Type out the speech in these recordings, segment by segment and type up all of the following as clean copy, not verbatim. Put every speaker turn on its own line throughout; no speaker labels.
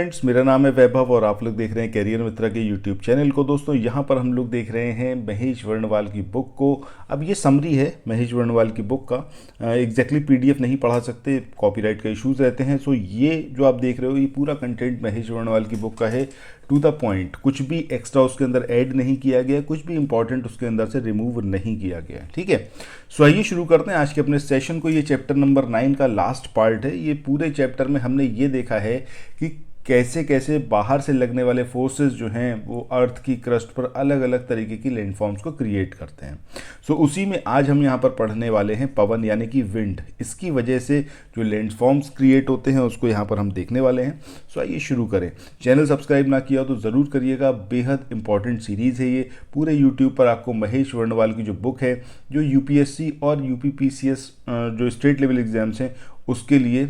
Friends, मेरा नाम है वैभव और आप लोग देख रहे हैं कैरियर मित्रा के यूट्यूब चैनल को। दोस्तों, यहाँ पर हम लोग देख रहे हैं महेश वर्णवाल की बुक को। अब ये समरी है महेश वर्णवाल की बुक का। एग्जैक्टली पीडीएफ नहीं पढ़ा सकते, कॉपीराइट का इश्यूज रहते हैं। सो ये जो आप देख रहे हो ये पूरा कंटेंट महेश वर्णवाल की बुक का है, टू द पॉइंट। कुछ भी एक्स्ट्रा उसके अंदर ऐड नहीं किया गया, कुछ भी इंपॉर्टेंट उसके अंदर से रिमूव नहीं किया गया। ठीक है, सो आइए शुरू करते हैं आज के अपने सेशन को। ये चैप्टर नंबर 9 का लास्ट पार्ट है। ये पूरे चैप्टर में हमने ये देखा है कि कैसे कैसे बाहर से लगने वाले फोर्सेस जो हैं वो अर्थ की क्रस्ट पर अलग अलग तरीके की लैंडफॉर्म्स को क्रिएट करते हैं। सो उसी में आज हम यहाँ पर पढ़ने वाले हैं पवन यानी कि विंड। इसकी वजह से जो लैंडफॉर्म्स क्रिएट होते हैं उसको यहाँ पर हम देखने वाले हैं। सो आइए शुरू करें। चैनल सब्सक्राइब ना किया हो तो ज़रूर करिएगा, बेहद इंपॉर्टेंट सीरीज़ है ये। पूरे यूट्यूब पर आपको महेश वर्णवाल की जो बुक है, जो यूपीएससी और यूपीपीसीएस जो स्टेट लेवल एग्जाम्स हैं उसके लिए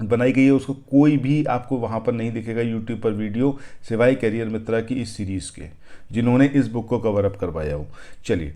बनाई गई है, उसको कोई भी आपको वहाँ पर नहीं दिखेगा यूट्यूब पर वीडियो, सिवाय कैरियर मित्रा की इस सीरीज़ के, जिन्होंने इस बुक को कवर अप करवाया हो। चलिए,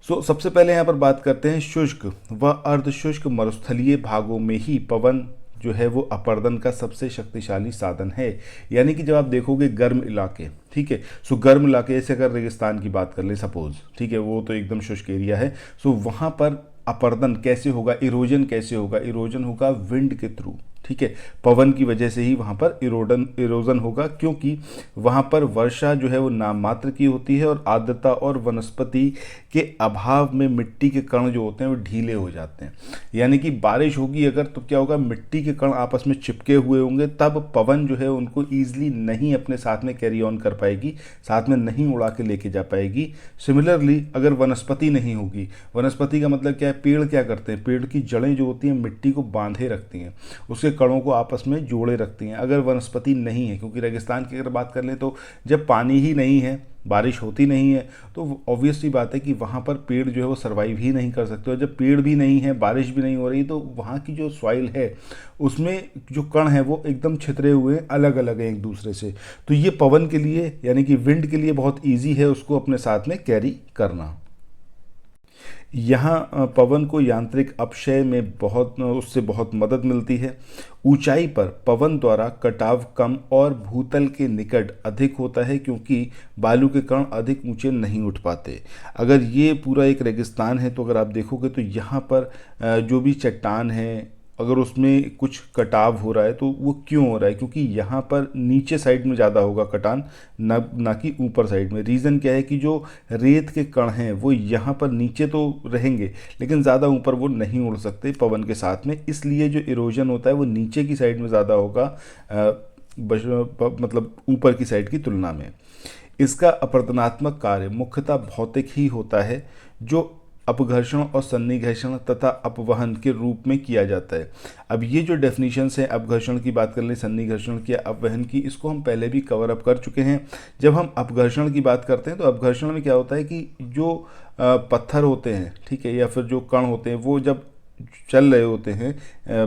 सबसे पहले यहाँ पर बात करते हैं शुष्क व अर्धशुष्क मरुस्थलीय भागों में ही पवन जो है वो अपर्दन का सबसे शक्तिशाली साधन है। यानी कि जब आप देखोगे गर्म इलाके, ठीक है, गर्म इलाके जैसे अगर रेगिस्तान की बात कर ले सपोज, ठीक है, वो तो एकदम शुष्क एरिया है। वहाँ पर अपर्दन कैसे होगा, इरोजन कैसे होगा? इरोजन होगा विंड के थ्रू, ठीक है, पवन की वजह से ही वहाँ पर इरोजन होगा, क्योंकि वहाँ पर वर्षा जो है वो नाम मात्र की होती है और आर्द्रता और वनस्पति के अभाव में मिट्टी के कण जो होते हैं वो ढीले हो जाते हैं। यानी कि बारिश होगी अगर तो क्या होगा, मिट्टी के कण आपस में चिपके हुए होंगे, तब पवन जो है उनको ईजिली नहीं अपने साथ में कैरी ऑन कर पाएगी, साथ में नहीं उड़ा के लेके जा पाएगी। सिमिलरली अगर वनस्पति नहीं होगी, वनस्पति का मतलब क्या है, पेड़ क्या करते हैं, पेड़ की जड़ें जो होती हैं मिट्टी को बांधे रखती हैं, उसके कणों को आपस में जोड़े रखती हैं। अगर वनस्पति नहीं है, क्योंकि रेगिस्तान की अगर बात कर ले तो जब पानी ही नहीं है, बारिश होती नहीं है, तो ऑब्वियसली बात है कि वहाँ पर पेड़ जो है वो सर्वाइव ही नहीं कर सकते। और जब पेड़ भी नहीं है, बारिश भी नहीं हो रही, तो वहाँ की जो सॉइल है उसमें जो कण है वो एकदम छितरे हुए अलग अलग हैं एक दूसरे से। तो ये पवन के लिए यानी कि विंड के लिए बहुत ईजी है उसको अपने साथ में कैरी करना। यहाँ पवन को यांत्रिक अपक्षय में उससे बहुत मदद मिलती है। ऊंचाई पर पवन द्वारा कटाव कम और भूतल के निकट अधिक होता है, क्योंकि बालू के कण अधिक ऊंचे नहीं उठ पाते। अगर ये पूरा एक रेगिस्तान है तो अगर आप देखोगे तो यहाँ पर जो भी चट्टान है, अगर उसमें कुछ कटाव हो रहा है तो वो क्यों हो रहा है? क्योंकि यहाँ पर नीचे साइड में ज़्यादा होगा कटान, ना कि ऊपर साइड में। रीज़न क्या है कि जो रेत के कण हैं वो यहाँ पर नीचे तो रहेंगे, लेकिन ज़्यादा ऊपर वो नहीं उड़ सकते पवन के साथ में, इसलिए जो इरोजन होता है वो नीचे की साइड में ज़्यादा होगा, मतलब ऊपर की साइड की तुलना में। इसका अपर्दनात्मक कार्य मुख्यतः भौतिक ही होता है, जो अपघर्षण और सन्निघर्षण तथा अपवहन के रूप में किया जाता है। अब ये जो डेफिनेशंस हैं, अपघर्षण की बात कर लें, सन्निघर्षण की, अपवहन की, इसको हम पहले भी कवर अप कर चुके हैं। जब हम अपघर्षण की बात करते हैं तो अपघर्षण में क्या होता है कि जो पत्थर होते हैं, ठीक है, या फिर जो कण होते हैं, वो जब चल रहे होते हैं,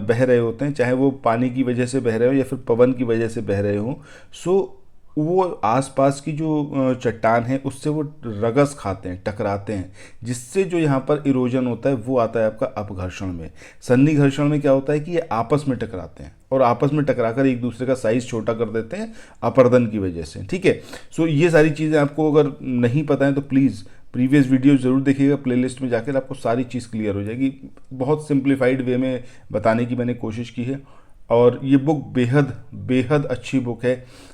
बह रहे होते हैं, चाहे वो पानी की वजह से बह रहे हो या फिर पवन की वजह से बह रहे हो, वो आसपास की जो चट्टान है उससे वो रगस खाते हैं, टकराते हैं, जिससे जो यहाँ पर इरोजन होता है वो आता है आपका अपघर्षण में। सन्निघर्षण में क्या होता है कि ये आपस में टकराते हैं और आपस में टकराकर एक दूसरे का साइज छोटा कर देते हैं अपर्दन की वजह से। ठीक है, ये सारी चीज़ें आपको अगर नहीं पता है तो प्लीज़ प्रीवियस वीडियो ज़रूर देखिएगा, प्लेलिस्ट में जाकर आपको सारी चीज़ क्लियर हो जाएगी। बहुत सिंप्लीफाइड वे में बताने की मैंने कोशिश की है और ये बुक बेहद बेहद अच्छी बुक है।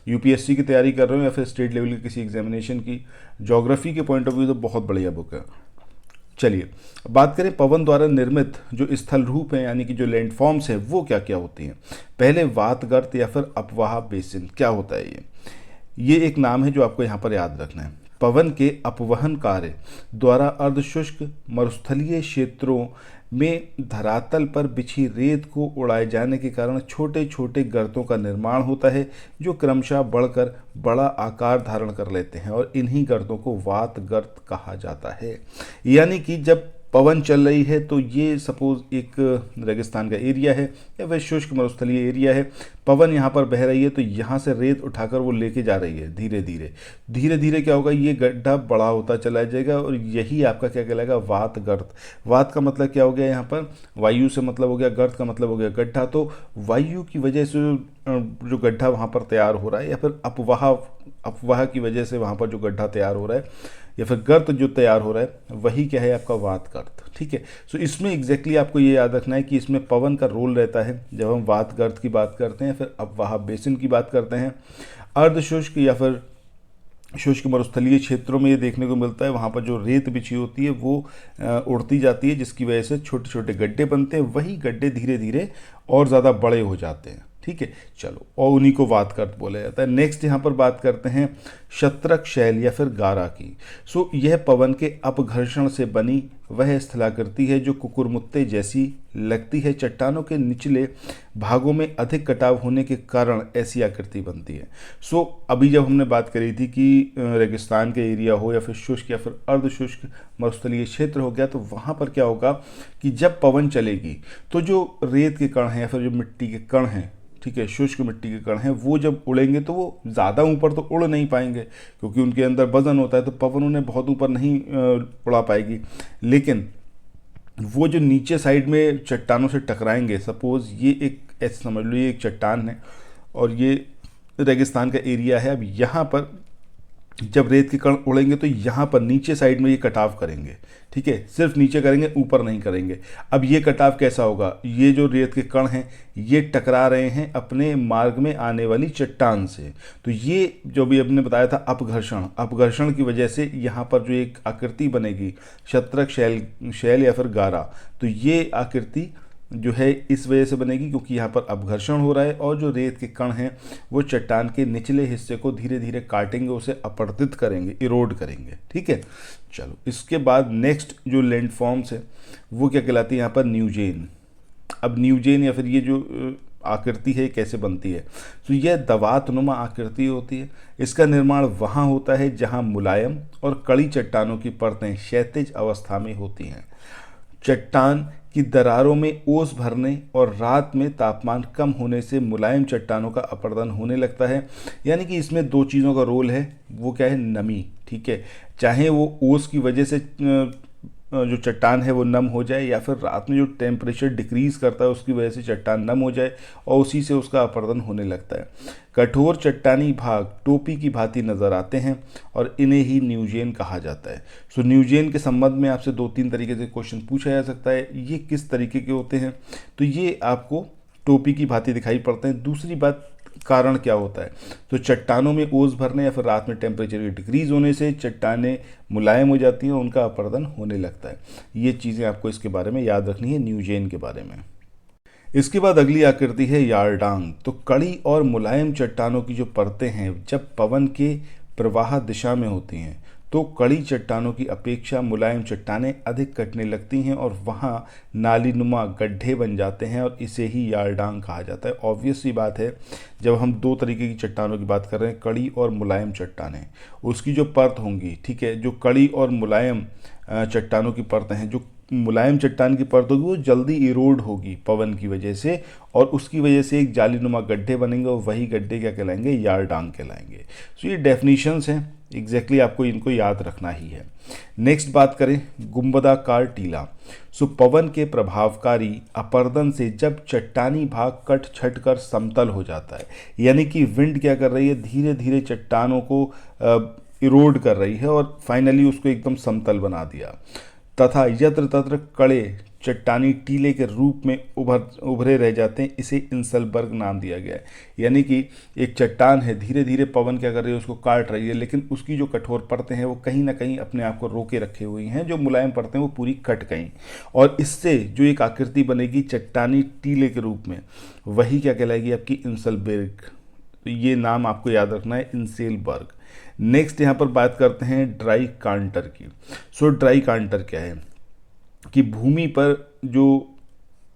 यूपीएससी की तैयारी कर रहे हो या फिर स्टेट लेवल की किसी एग्जामिनेशन की, ज्योग्राफी के पॉइंट ऑफ व्यू तो बहुत बढ़िया बुक है। चलिए बात करें पवन द्वारा निर्मित जो स्थल रूप हैं, यानी कि जो लैंडफॉर्म्स हैं, वो क्या क्या होती हैं। पहले वातगर्त या फिर अपवाह बेसिन क्या होता है? ये एक नाम है जो आपको यहाँ पर याद रखना है। पवन के अपवहन कार्य द्वारा अर्धशुष्क मरुस्थलीय क्षेत्रों में धरातल पर बिछी रेत को उड़ाए जाने के कारण छोटे छोटे गर्तों का निर्माण होता है, जो क्रमशः बढ़कर बड़ा आकार धारण कर लेते हैं और इन्हीं गर्तों को वात गर्त कहा जाता है। यानी कि जब पवन चल रही है तो ये सपोज एक रेगिस्तान का एरिया है या वह शुष्क मरुस्थलीय एरिया है, पवन यहाँ पर बह रही है तो यहाँ से रेत उठाकर वो लेके जा रही है धीरे धीरे। धीरे धीरे क्या होगा, ये गड्ढा बड़ा होता चला जाएगा और यही आपका क्या कहलाएगा, वात गर्त। वात का मतलब क्या हो गया यहाँ पर, वायु से मतलब हो गया, गर्त का मतलब हो गया गड्ढा। तो वायु की वजह से जो गड्ढा वहाँ पर तैयार हो रहा है, या फिर अपवाह की वजह से वहाँ पर जो गड्ढा तैयार हो रहा है, या फिर गर्त जो तैयार हो रहा है, वही क्या है आपका वात गर्त। ठीक है, सो इसमें एग्जैक्टली आपको ये याद रखना है कि इसमें पवन का रोल रहता है जब हम वात गर्त की बात करते हैं, फिर अपवाह बेसिन की बात करते हैं। अर्धशुष्क या फिर शुष्क मरुस्थलीय क्षेत्रों में ये देखने को मिलता है, वहाँ पर जो रेत बिछी होती है वो उड़ती जाती है, जिसकी वजह से छोटे छोटे गड्ढे बनते हैं। वही गड्ढे धीरे धीरे और ज़्यादा बड़े हो जाते हैं। ठीक है, चलो, और उन्हीं को वातगर्त बोला जाता है। नेक्स्ट यहाँ पर बात करते हैं शत्रक शैल या फिर गारा की। सो यह पवन के अपघर्षण से बनी वह स्थलाकृति है जो कुकुरमुत्ते जैसी लगती है। चट्टानों के निचले भागों में अधिक कटाव होने के कारण ऐसी आकृति बनती है। सो अभी जब हमने बात करी थी कि रेगिस्तान के एरिया हो या फिर शुष्क या फिर अर्धशुष्क मरुस्थलीय क्षेत्र हो गया, तो वहाँ पर क्या होगा कि जब पवन चलेगी तो जो रेत के कण हैं या फिर जो मिट्टी के कण हैं, ठीक है, शुष्क मिट्टी के कण हैं, वो जब उड़ेंगे तो वो ज़्यादा ऊपर तो उड़ नहीं पाएंगे क्योंकि उनके अंदर वजन होता है, तो पवन उन्हें बहुत ऊपर नहीं उड़ा पाएगी। लेकिन वो जो नीचे साइड में चट्टानों से टकराएंगे, सपोज़ ये एक ऐसे समझ लो ये एक चट्टान है और ये रेगिस्तान का एरिया है। अब यहाँ पर जब रेत के कण उड़ेंगे तो यहाँ पर नीचे साइड में ये कटाव करेंगे। ठीक है, सिर्फ नीचे करेंगे, ऊपर नहीं करेंगे। अब ये कटाव कैसा होगा, ये जो रेत के कण हैं ये टकरा रहे हैं अपने मार्ग में आने वाली चट्टान से, तो ये जो भी आपने बताया था अपघर्षण की वजह से यहाँ पर जो एक आकृति बनेगी शत्रक शैल या फिर गारा, तो ये आकृति जो है इस वजह से बनेगी क्योंकि यहाँ पर अपघर्षण हो रहा है और जो रेत के कण हैं वो चट्टान के निचले हिस्से को धीरे धीरे काटेंगे, उसे अपवर्तित करेंगे, इरोड करेंगे। ठीक है, चलो, इसके बाद नेक्स्ट जो लैंड फॉर्म्स है वो क्या कहलाती है यहाँ पर, न्यूजेन। अब न्यूजेन या फिर ये जो आकृति है कैसे बनती है, तो यह दवातनुमा आकृति होती है। इसका निर्माण वहाँ होता है जहाँ मुलायम और कड़ी चट्टानों की परतें क्षैतिज अवस्था में होती हैं। चट्टान की दरारों में ओस भरने और रात में तापमान कम होने से मुलायम चट्टानों का अपरदन होने लगता है। यानी कि इसमें दो चीज़ों का रोल है, वो क्या है, नमी। ठीक है, चाहे वो ओस की वजह से जो चट्टान है वो नम हो जाए, या फिर रात में जो टेम्परेचर डिक्रीज करता है उसकी वजह से चट्टान नम हो जाए और उसी से उसका अपरदन होने लगता है। कठोर चट्टानी भाग टोपी की भांति नजर आते हैं और इन्हें ही न्यूजेन कहा जाता है। सो न्यूजेन के संबंध में आपसे 2-3 तरीके से क्वेश्चन पूछा जा सकता है। ये किस तरीके के होते हैं, तो ये आपको टोपी की भांति दिखाई पड़ते हैं। दूसरी बात, कारण क्या होता है, तो चट्टानों में ओस भरने या फिर रात में टेम्परेचर के डिक्रीज होने से चट्टानें मुलायम हो जाती हैं, उनका अपरदन होने लगता है। ये चीज़ें आपको इसके बारे में याद रखनी है, न्यूजेन के बारे में। इसके बाद अगली आकृति है यारडांग। तो कड़ी और मुलायम चट्टानों की जो परतें हैं जब पवन के प्रवाह दिशा में होती हैं तो कड़ी चट्टानों की अपेक्षा मुलायम चट्टानें अधिक कटने लगती हैं और वहाँ नालीनुमा गड्ढे बन जाते हैं और इसे ही यारडांग कहा जाता है। ऑब्वियस सी बात है, जब हम दो तरीके की चट्टानों की बात कर रहे हैं, कड़ी और मुलायम चट्टानें, उसकी जो परत होंगी, ठीक है, जो कड़ी और मुलायम चट्टानों की परतें हैं, जो मुलायम चट्टान की परत होगी वो जल्दी इरोड होगी पवन की वजह से और उसकी वजह से एक जालीनुमा गड्ढे बनेंगे और वही गड्ढे क्या कहलाएंगे, यारडांग कहलाएंगे। सो ये डेफिनेशंस हैं, एग्जैक्टली आपको इनको याद रखना ही है। नेक्स्ट बात करें गुंबदाकार टीला। सो पवन के प्रभावकारी अपरदन से जब चट्टानी भाग कट छट कर समतल हो जाता है, यानी कि विंड क्या कर रही है, धीरे धीरे चट्टानों को इरोड कर रही है और फाइनली उसको एकदम समतल बना दिया, तथा यत्र तत्र कड़े चट्टानी टीले के रूप में उभरे रह जाते हैं, इसे इंसलबर्ग नाम दिया गया है। यानी कि एक चट्टान है, धीरे धीरे पवन क्या कर रही है, उसको काट रही है, लेकिन उसकी जो कठोर परतें हैं वो कहीं ना कहीं अपने आप को रोके रखे हुई हैं, जो मुलायम परतें वो पूरी कट गई और इससे जो एक आकृति बनेगी चट्टानी टीले के रूप में, वही क्या कहलाएगी आपकी इंसलबर्ग। तो ये नाम आपको याद रखना है, इंसेलबर्ग। नेक्स्ट यहाँ पर बात करते हैं ड्राई कांटर की। सो ड्राई कांटर क्या है कि भूमि पर जो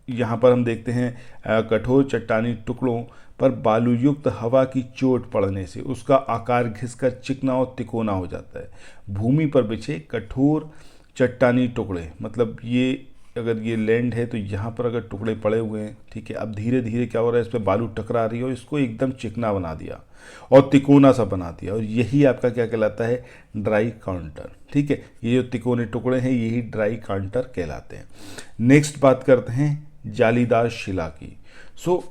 यहाँ पर हम देखते हैं कठोर चट्टानी टुकड़ों पर बालूयुक्त हवा की चोट पड़ने से उसका आकार घिसकर चिकना और तिकोना हो जाता है। भूमि पर बिछे कठोर चट्टानी टुकड़े, मतलब ये अगर ये लैंड है तो यहाँ पर अगर टुकड़े पड़े हुए हैं, ठीक है, अब धीरे धीरे क्या हो रहा है, इस पर बालू टकरा रही है और इसको एकदम चिकना बना दिया और तिकोना सा बना दिया, और यही आपका क्या कहलाता है, ड्राई काउंटर। ठीक है, ये जो तिकोने टुकड़े हैं यही ड्राई काउंटर कहलाते हैं। नेक्स्ट बात करते हैं जालीदार शिला की।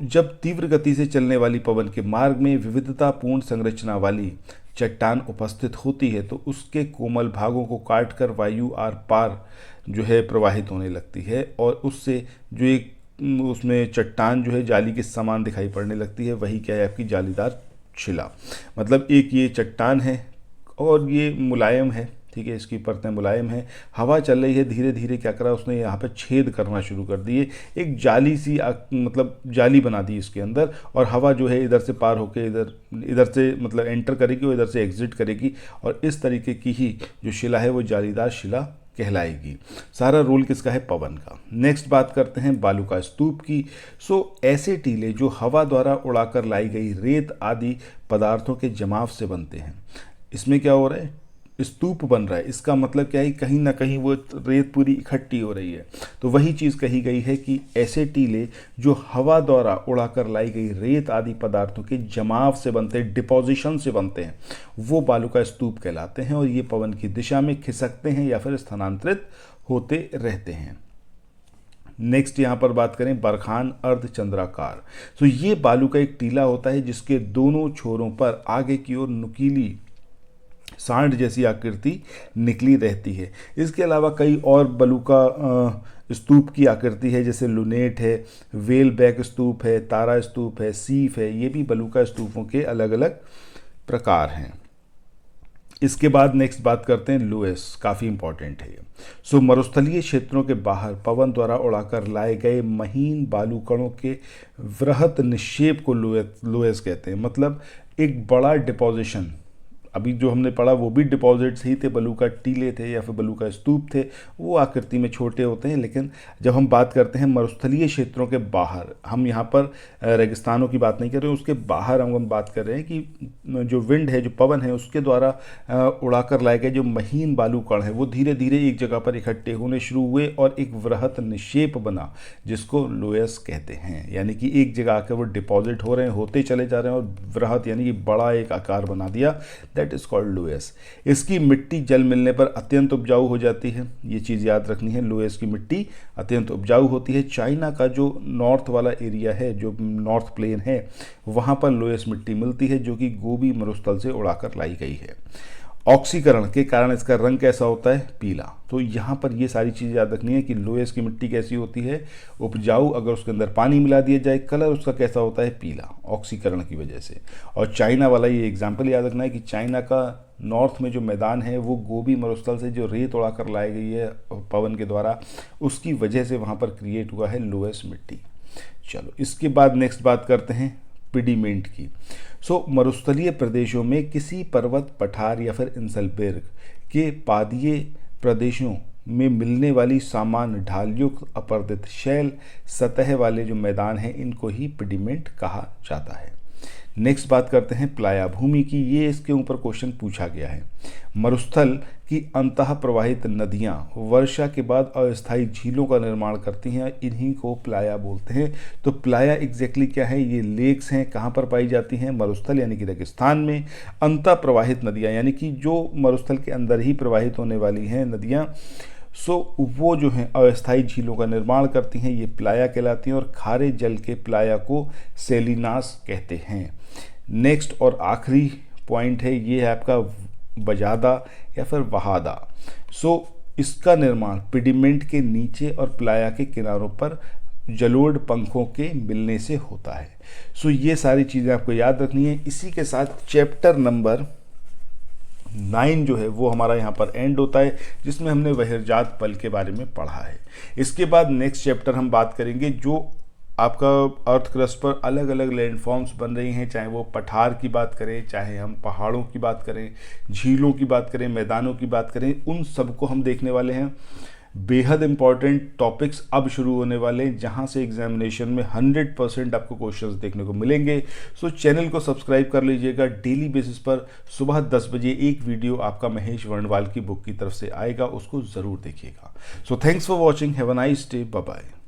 जब तीव्र गति से चलने वाली पवन के मार्ग में विविधतापूर्ण संरचना वाली चट्टान उपस्थित होती है तो उसके कोमल भागों को काटकर वायु आर पार जो है प्रवाहित होने लगती है, और उससे जो एक उसमें चट्टान जो है जाली के समान दिखाई पड़ने लगती है, वही क्या है, आपकी जालीदार शिला। मतलब एक ये चट्टान है और ये मुलायम है, ठीक है, इसकी परतें मुलायम है, हवा चल रही है, धीरे धीरे क्या करा उसने, यहाँ पे छेद करना शुरू कर दिए, एक जाली सी मतलब जाली बना दी इसके अंदर, और हवा जो है इधर से पार होके इधर से मतलब एंटर करेगी और इधर से एग्जिट करेगी, और इस तरीके की ही जो शिला है वो जालीदार शिला कहलाएगी। सारा रोल किसका है, पवन का। नेक्स्ट बात करते हैं बालू का स्तूप की। ऐसे टीले जो हवा द्वारा उड़ाकर लाई गई रेत आदि पदार्थों के जमाव से बनते हैं। इसमें क्या हो रहा है, स्तूप बन रहा है, इसका मतलब क्या है, कहीं ना कहीं वो रेत पूरी इकट्ठी हो रही है। तो वही चीज़ कही गई है कि ऐसे टीले जो हवा द्वारा उड़ाकर लाई गई रेत आदि पदार्थों के जमाव से बनते हैं, डिपोजिशन से बनते हैं, वो बालू का स्तूप कहलाते हैं, और ये पवन की दिशा में खिसकते हैं या फिर स्थानांतरित होते रहते हैं। नेक्स्ट यहाँ पर बात करें बरखान अर्धचंद्राकार। ये बालू का एक टीला होता है जिसके दोनों छोरों पर आगे की ओर नुकीली सांड जैसी आकृति निकली रहती है। इसके अलावा कई और बालू का स्तूप की आकृति है, जैसे लुनेट है, वेल बैक स्तूप है, तारा स्तूप है, सीफ है, ये भी बालू का स्तूपों के अलग अलग प्रकार हैं। इसके बाद नेक्स्ट बात करते हैं लोएस, काफ़ी इंपॉर्टेंट है ये। मरुस्थलीय क्षेत्रों के बाहर पवन द्वारा उड़ाकर लाए गए महीन बालू कणों के वृहत निक्षेप को लोएस कहते हैं। मतलब एक बड़ा डिपोजिशन, अभी जो हमने पढ़ा वो भी डिपॉजिट्स ही थे, बालू का टीले थे या फिर बालू का स्तूप थे, वो आकृति में छोटे होते हैं। लेकिन जब हम बात करते हैं मरुस्थलीय क्षेत्रों के बाहर, हम यहाँ पर रेगिस्तानों की बात नहीं कर रहे हैं, उसके बाहर हम बात कर रहे हैं कि जो विंड है, जो पवन है, उसके द्वारा उड़ाकर लाए गए जो महीन बालू कण है वो धीरे धीरे एक जगह पर इकट्ठे होने शुरू हुए और एक वृहत निक्षेप बना, जिसको लोयस कहते हैं। यानी कि एक जगह आकर वो डिपॉजिट हो रहे हैं, होते चले जा रहे हैं, और वृहत यानी कि बड़ा एक आकार बना दिया, दैट इज कॉल्ड लोएस। इसकी मिट्टी जल मिलने पर अत्यंत उपजाऊ हो जाती है, ये चीज़ याद रखनी है, लोएस की मिट्टी अत्यंत उपजाऊ होती है। चाइना का जो नॉर्थ वाला एरिया है, जो नॉर्थ प्लेन है, वहाँ पर लोएस मिट्टी मिलती है, जो कि गोबी मरुस्थल से उड़ाकर लाई गई है। ऑक्सीकरण के कारण इसका रंग कैसा होता है, पीला। तो यहाँ पर ये सारी चीज़ याद रखनी है कि लोएस की मिट्टी कैसी होती है, उपजाऊ। अगर उसके अंदर पानी मिला दिया जाए, कलर उसका कैसा होता है, पीला, ऑक्सीकरण की वजह से। और चाइना वाला ये एग्जाम्पल याद रखना है कि चाइना का नॉर्थ में जो मैदान है वो गोबी मरुस्थल से जो रेत उड़ाकर लाई गई है पवन के द्वारा, उसकी वजह से वहाँ पर क्रिएट हुआ है लोएस मिट्टी। चलो, इसके बाद नेक्स्ट बात करते हैं पिडीमेंट की। मरुस्थलीय प्रदेशों में किसी पर्वत, पठार या फिर इंसलबर्ग के पादीय प्रदेशों में मिलने वाली सामान्य ढालयुक्त अपर्दित शैल सतह वाले जो मैदान हैं, इनको ही पिडीमेंट कहा जाता है। नेक्स्ट बात करते हैं प्लाया भूमि की। ये इसके ऊपर क्वेश्चन पूछा गया है। मरुस्थल की अंतः प्रवाहित नदियाँ वर्षा के बाद अस्थायी झीलों का निर्माण करती हैं, इन्हीं को प्लाया बोलते हैं। तो प्लाया एग्जैक्टली क्या है, ये लेक्स हैं, कहाँ पर पाई जाती हैं, मरुस्थल यानी कि रेगिस्तान में। अंतः प्रवाहित नदियाँ यानी कि जो मरुस्थल के अंदर ही प्रवाहित होने वाली हैं नदियाँ, वो जो हैं अस्थायी झीलों का निर्माण करती हैं, ये प्लाया कहलाती हैं। और खारे जल के प्लाया को सेलिनास कहते हैं। नेक्स्ट और आखिरी पॉइंट है, ये है आपका बजादा या फिर वहादा। इसका निर्माण पिडीमेंट के नीचे और प्लाया के किनारों पर जलोढ़ पंखों के मिलने से होता है। ये सारी चीज़ें आपको याद रखनी है। इसी के साथ चैप्टर नंबर 9 जो है वो हमारा यहाँ पर एंड होता है, जिसमें हमने वहीरजात पल के बारे में पढ़ा है। इसके बाद नेक्स्ट चैप्टर हम बात करेंगे जो आपका अर्थ क्रस्ट पर अलग अलग लैंडफॉर्म्स बन रही हैं, चाहे वो पठार की बात करें, चाहे हम पहाड़ों की बात करें, झीलों की बात करें, मैदानों की बात करें, उन सबको हम देखने वाले हैं। बेहद इंपॉर्टेंट टॉपिक्स अब शुरू होने वाले हैं, जहां से एग्जामिनेशन में 100% आपको क्वेश्चंस देखने को मिलेंगे। सो चैनल को सब्सक्राइब कर लीजिएगा। डेली बेसिस पर सुबह 10 बजे एक वीडियो आपका महेश वर्णवाल की बुक की तरफ से आएगा, उसको ज़रूर देखिएगा। So thanks for watching, have a nice day, bye bye.